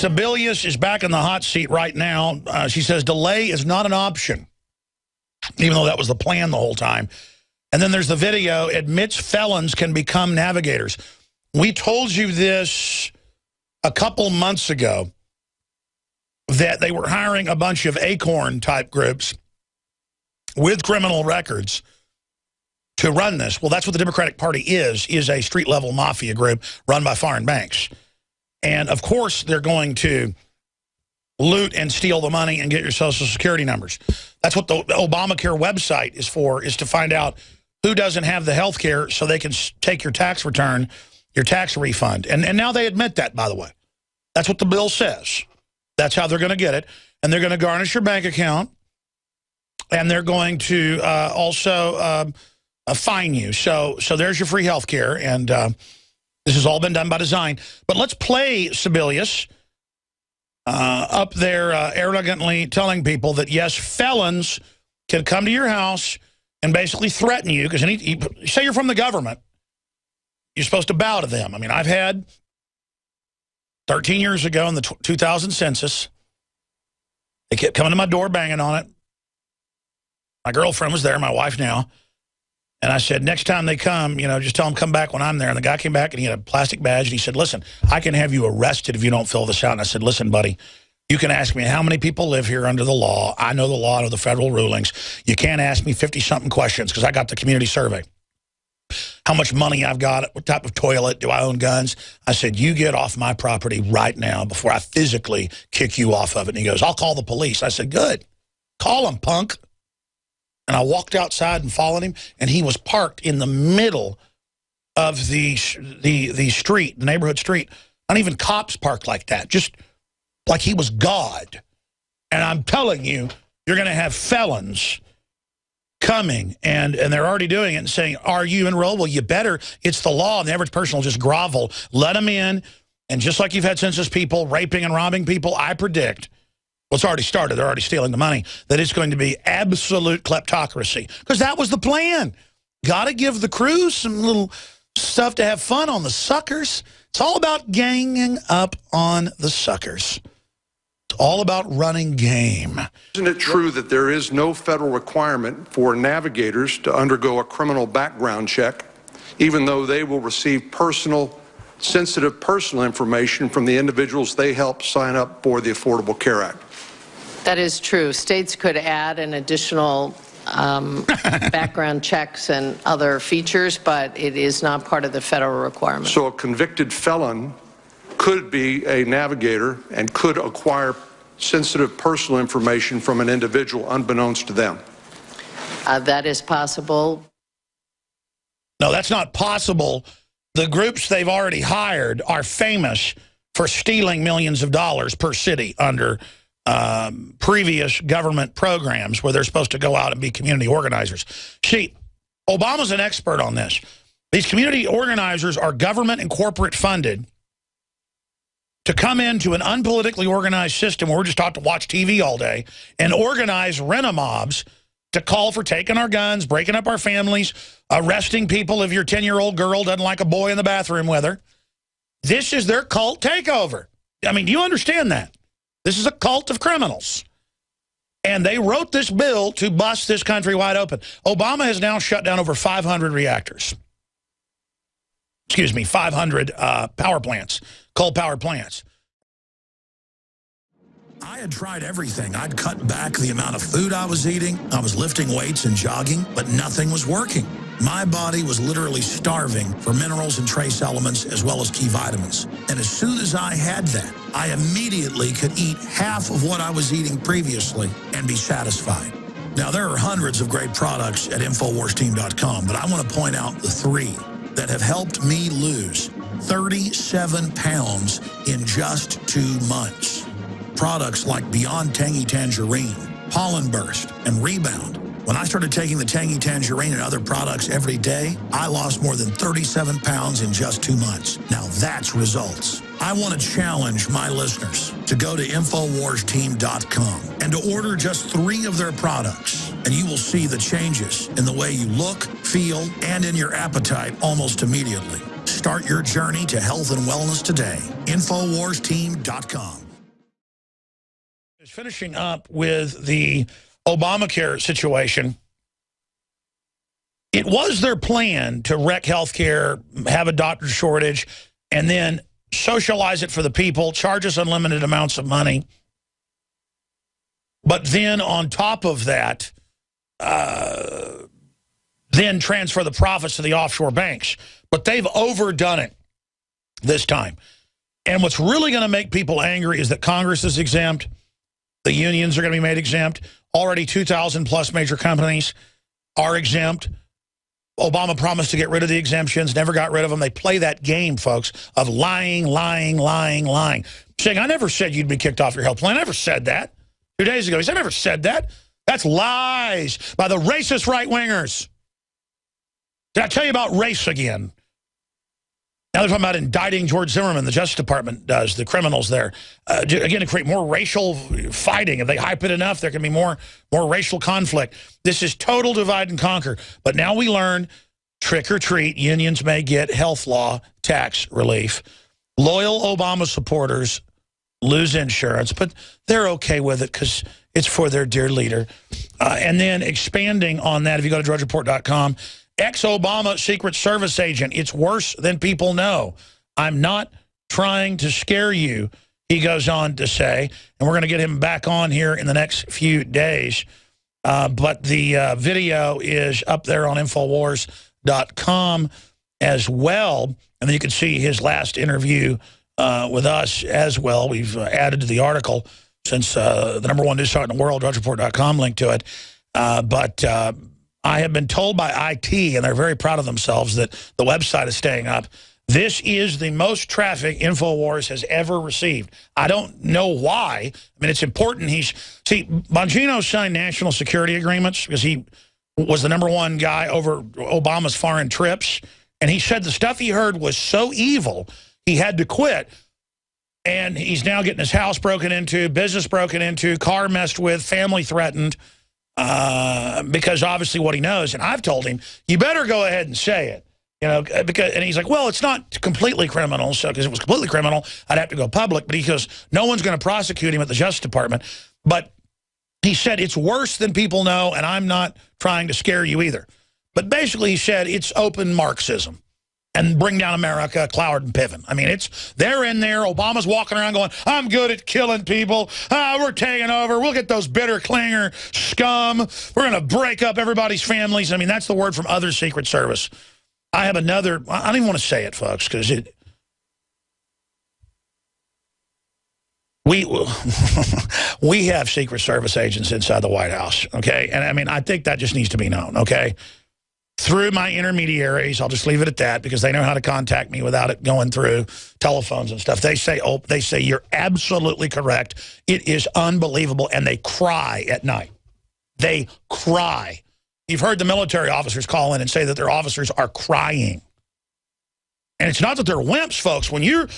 Sebelius is back in the hot seat right now. She says delay is not an option, even though that was the plan the whole time. And then there's the video, admits felons can become navigators. We told you this a couple months ago, that they were hiring a bunch of Acorn-type groups with criminal records to run this. Well, that's what the Democratic Party is a street-level mafia group run by foreign banks. And, of course, they're going to loot and steal the money and get your Social Security numbers. That's what the Obamacare website is for, is to find out who doesn't have the health care so they can take your tax return, your tax refund. And now they admit that, by the way. That's what the bill says. That's how they're going to get it. And they're going to garnish your bank account. And they're going to also fine you. So there's your free health care. And this has all been done by design. But let's play Sebelius up there arrogantly telling people that, yes, felons can come to your house and basically threaten you. Because say you're from the government, you're supposed to bow to them. I mean, I've had 13 years ago in the 2000 census, they kept coming to my door, banging on it. My girlfriend was there, my wife now. And I said, next time they come, you know, just tell them come back when I'm there. And the guy came back and he had a plastic badge. And he said, listen, I can have you arrested if you don't fill this out. And I said, listen, buddy, you can ask me how many people live here under the law. I know the law, I know the federal rulings. You can't ask me 50-something questions because I got the community survey. How much money I've got, what type of toilet, do I own guns? I said, you get off my property right now before I physically kick you off of it. And he goes, I'll call the police. I said, good. Call them, punk. And I walked outside and followed him, and he was parked in the middle of the street, the neighborhood street. Not even cops parked like that, just like he was God. And I'm telling you, you're going to have felons coming, and they're already doing it and saying, are you enrolled? Well, you better. It's the law, and the average person will just grovel. Let them in, and just like you've had census people raping and robbing people, I predict, well, it's already started. They're already stealing the money. That it's going to be absolute kleptocracy. Because that was the plan. Got to give the crew some little stuff to have fun on the suckers. It's all about ganging up on the suckers. It's all about running game. Isn't it true that there is no federal requirement for navigators to undergo a criminal background check, even though they will receive sensitive personal information from the individuals they help sign up for the Affordable Care Act? That is true. States could add an additional background checks and other features, but it is not part of the federal requirement. So a convicted felon could be a navigator and could acquire sensitive personal information from an individual unbeknownst to them. That is possible. No, that's not possible. The groups they've already hired are famous for stealing millions of dollars per city under previous government programs where they're supposed to go out and be community organizers. See, Obama's an expert on this. These community organizers are government and corporate funded to come into an unpolitically organized system where we're just taught to watch TV all day and organize rent-a-mobs to call for taking our guns, breaking up our families, arresting people if your 10-year-old girl doesn't like a boy in the bathroom with her. This is their cult takeover. I mean, do you understand that? This is a cult of criminals. And they wrote this bill to bust this country wide open. Obama has now shut down over 500 reactors. Excuse me, 500 power plants, coal-powered plants. I had tried everything. I'd cut back the amount of food I was eating. I was lifting weights and jogging, but nothing was working. My body was literally starving for minerals and trace elements as well as key vitamins. And as soon as I had that, I immediately could eat half of what I was eating previously and be satisfied. Now, there are hundreds of great products at InfoWarsTeam.com, but I want to point out the 3 that have helped me lose 37 pounds in just 2 months. Products like Beyond Tangy Tangerine, Pollen Burst, and Rebound. When I started taking the Tangy Tangerine and other products every day, I lost more than 37 pounds in just 2 months. Now that's results. I want to challenge my listeners to go to InfoWarsTeam.com and to order just 3 of their products, and you will see the changes in the way you look, feel, and in your appetite almost immediately. Start your journey to health and wellness today. InfoWarsTeam.com. Finishing up with the Obamacare situation, it was their plan to wreck healthcare, have a doctor shortage, and then socialize it for the people, charge us unlimited amounts of money. But then on top of that, then transfer the profits to the offshore banks. But they've overdone it this time. And what's really going to make people angry is that Congress is exempt. The unions are going to be made exempt. Already 2,000 plus major companies are exempt. Obama promised to get rid of the exemptions, never got rid of them. They play that game, folks, of lying. Saying, I never said you'd be kicked off your health plan. I never said that. 2 days ago, he said, I never said that. That's lies by the racist right-wingers. Did I tell you about race again? Now they're talking about indicting George Zimmerman, the Justice Department does, the criminals there. Again, to create more racial fighting. If they hype it enough, there can be more racial conflict. This is total divide and conquer. But now we learn, trick or treat, unions may get health law tax relief. Loyal Obama supporters lose insurance, but they're okay with it because it's for their dear leader. And then expanding on that, if you go to drudgereport.com, ex-Obama Secret Service agent, it's worse than people know. I'm not trying to scare you, he goes on to say, and we're going to get him back on here in the next few days. But the video is up there on Infowars.com as well, and then you can see his last interview with us as well. We've added to the article since the #1 news site in the world, drudgereport.com, link to it. But I have been told by IT, and they're very proud of themselves, that the website is staying up. This is the most traffic InfoWars has ever received. I don't know why. I mean, it's important. See, Bongino signed national security agreements because he was the #1 guy over Obama's foreign trips. And he said the stuff he heard was so evil, he had to quit. And he's now getting his house broken into, business broken into, car messed with, family threatened. Because obviously what he knows, and I've told him, you better go ahead and say it, and he's like, well, it's not completely criminal, so because if it was completely criminal, I'd have to go public. But he goes, no one's going to prosecute him at the Justice Department. But he said it's worse than people know, and I'm not trying to scare you either. But basically he said it's open Marxism. And bring down America, Cloward and Piven. I mean, they're in there. Obama's walking around going, I'm good at killing people. We're taking over. We'll get those bitter clinger scum. We're going to break up everybody's families. I mean, that's the word from other Secret Service. I have another, I don't even want to say it, folks, because we have Secret Service agents inside the White House, okay? And I mean, I think that just needs to be known, okay? Through my intermediaries, I'll just leave it at that, because they know how to contact me without it going through telephones and stuff. They say, oh, you're absolutely correct. It is unbelievable, and they cry at night. They cry. You've heard the military officers call in and say that their officers are crying. And it's not that they're wimps, folks. When you're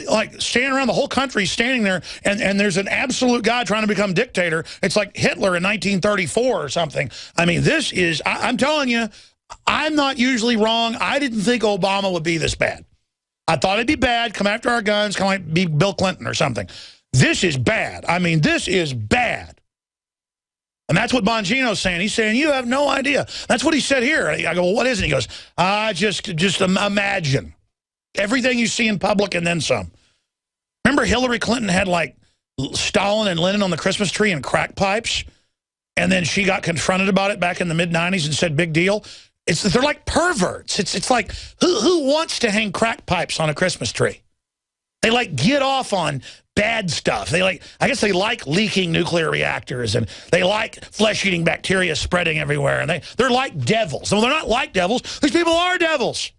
like standing around the whole country, standing there, and there's an absolute guy trying to become dictator, it's like Hitler in 1934 or something. I mean, this is, I'm telling you, I'm not usually wrong. I didn't think Obama would be this bad. I thought it'd be bad, come after our guns, kind of like be Bill Clinton or something. This is bad. I mean, this is bad. And that's what Bongino's saying. He's saying, you have no idea. That's what he said here. I go, well, what is it? He goes, just imagine. Everything you see in public and then some. Remember Hillary Clinton had like Stalin and Lenin on the Christmas tree and crack pipes? And then she got confronted about it back in the mid-90s and said, big deal. They're like perverts. It's like, who wants to hang crack pipes on a Christmas tree? They like get off on bad stuff. I guess they like leaking nuclear reactors, and they like flesh-eating bacteria spreading everywhere. And they're like devils. Well, they're not like devils. These people are devils.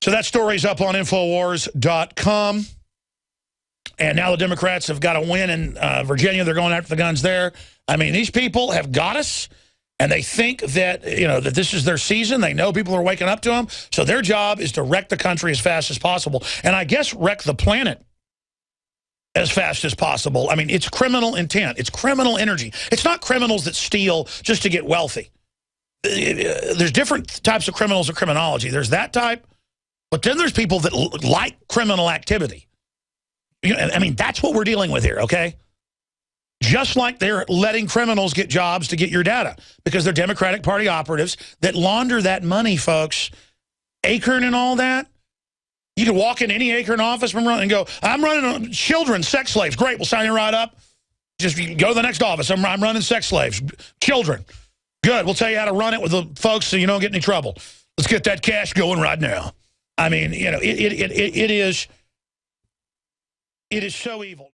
So that story's up on Infowars.com. And now the Democrats have got a win in Virginia. They're going after the guns there. I mean, these people have got us. And they think that, that this is their season. They know people are waking up to them. So their job is to wreck the country as fast as possible. And I guess wreck the planet as fast as possible. I mean, it's criminal intent. It's criminal energy. It's not criminals that steal just to get wealthy. There's different types of criminals of criminology. There's that type. But then there's people that like criminal activity. I mean, that's what we're dealing with here, okay? Just like they're letting criminals get jobs to get your data because they're Democratic Party operatives that launder that money, folks. Acorn and all that. You can walk in any Acorn office and go, I'm running on children, sex slaves. Great, we'll sign you right up. Just go to the next office. I'm running sex slaves. Children. Good, we'll tell you how to run it with the folks so you don't get in any trouble. Let's get that cash going right now. I mean, you know, it is so evil.